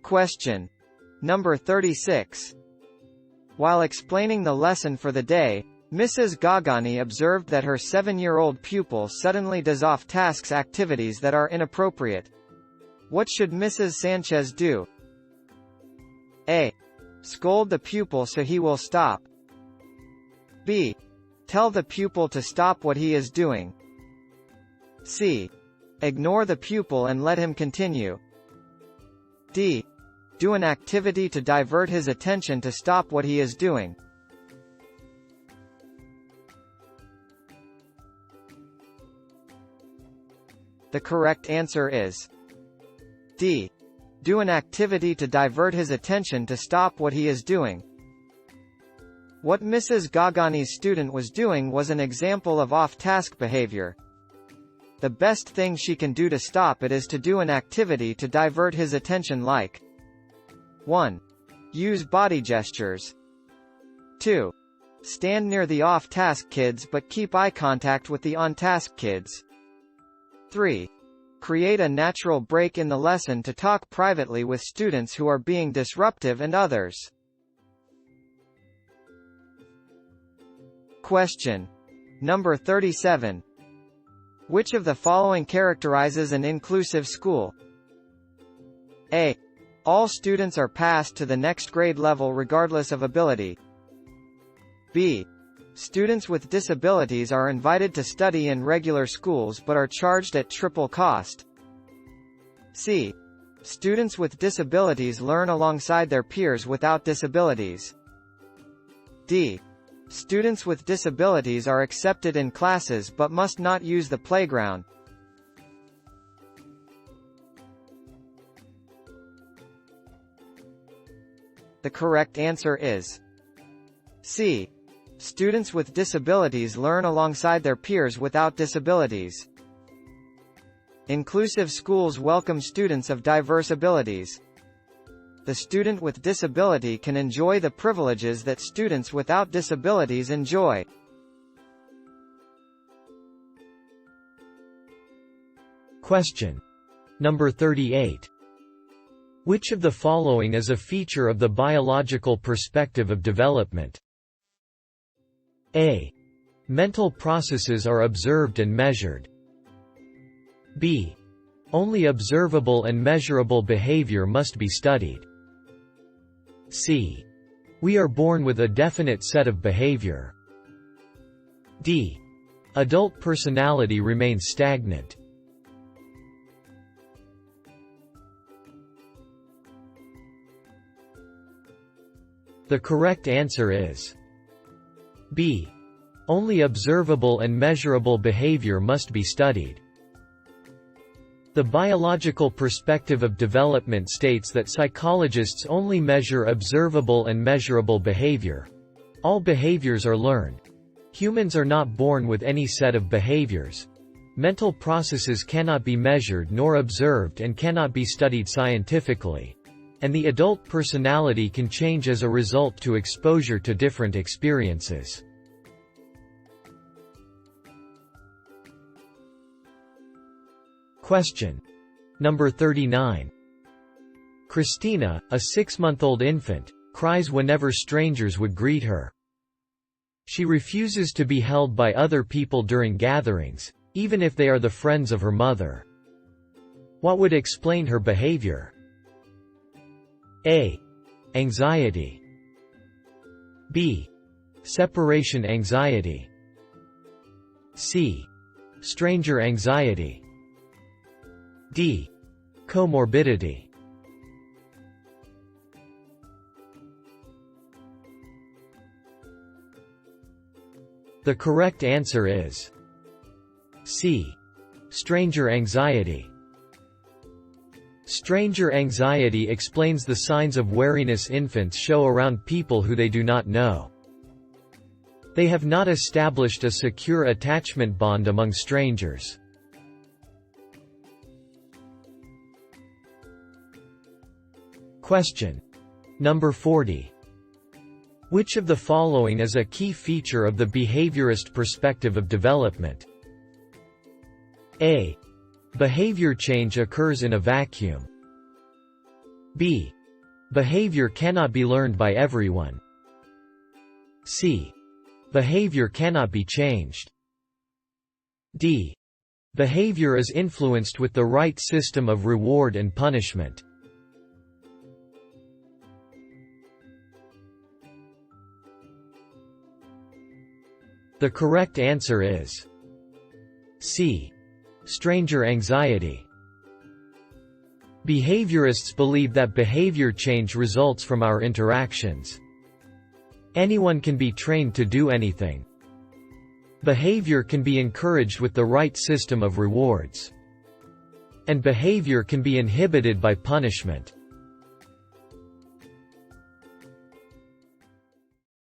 Question number 36. While explaining the lesson for the day, Mrs. Gagani observed that her 7-year-old pupil suddenly does off-task activities that are inappropriate. What should Mrs. Sanchez do? A. Scold the pupil so he will stop. B. Tell the pupil to stop what he is doing. C. Ignore the pupil and let him continue. D. Do an activity to divert his attention to stop what he is doing. The correct answer is D. Do an activity to divert his attention to stop what he is doing. What Mrs. Gagani's student was doing was an example of off-task behavior. The best thing she can do to stop it is to do an activity to divert his attention like 1. Use body gestures. 2. Stand near the off-task kids but keep eye contact with the on-task kids. 3. Create a natural break in the lesson to talk privately with students who are being disruptive and others. Question number 37. Which of the following characterizes an inclusive school? A. All students are passed to the next grade level regardless of ability. B. Students with disabilities are invited to study in regular schools but are charged at triple cost. C. Students with disabilities learn alongside their peers without disabilities. D. Students with disabilities are accepted in classes but must not use the playground. The correct answer is C. Students with disabilities learn alongside their peers without disabilities. Inclusive schools welcome students of diverse abilities. The student with disability can enjoy the privileges that students without disabilities enjoy. Question number 38. Which of the following is a feature of the biological perspective of development? A. Mental processes are observed and measured. B. Only observable and measurable behavior must be studied. C. We are born with a definite set of behavior. D. Adult personality remains stagnant. The correct answer is B. Only observable and measurable behavior must be studied. The biological perspective of development states that psychologists only measure observable and measurable behavior. All behaviors are learned. Humans are not born with any set of behaviors. Mental processes cannot be measured nor observed and cannot be studied scientifically. And the adult personality can change as a result to exposure to different experiences. Question number 39. Christina, a 6-month-old infant, cries whenever strangers would greet her. She refuses to be held by other people during gatherings, even if they are the friends of her mother. What would explain her behavior? A. Anxiety. B. Separation anxiety. C. Stranger anxiety. D. Comorbidity. The correct answer is C. Stranger anxiety. Stranger anxiety explains the signs of wariness infants show around people who they do not know. They have not established a secure attachment bond among strangers. Question number 40. Which of the following is a key feature of the behaviorist perspective of development? A. Behavior change occurs in a vacuum. B. Behavior cannot be learned by everyone. C. Behavior cannot be changed. D. Behavior is influenced with the right system of reward and punishment. The correct answer is C. Stranger anxiety. Behaviorists believe that behavior change results from our interactions. Anyone can be trained to do anything. Behavior can be encouraged with the right system of rewards. And behavior can be inhibited by punishment.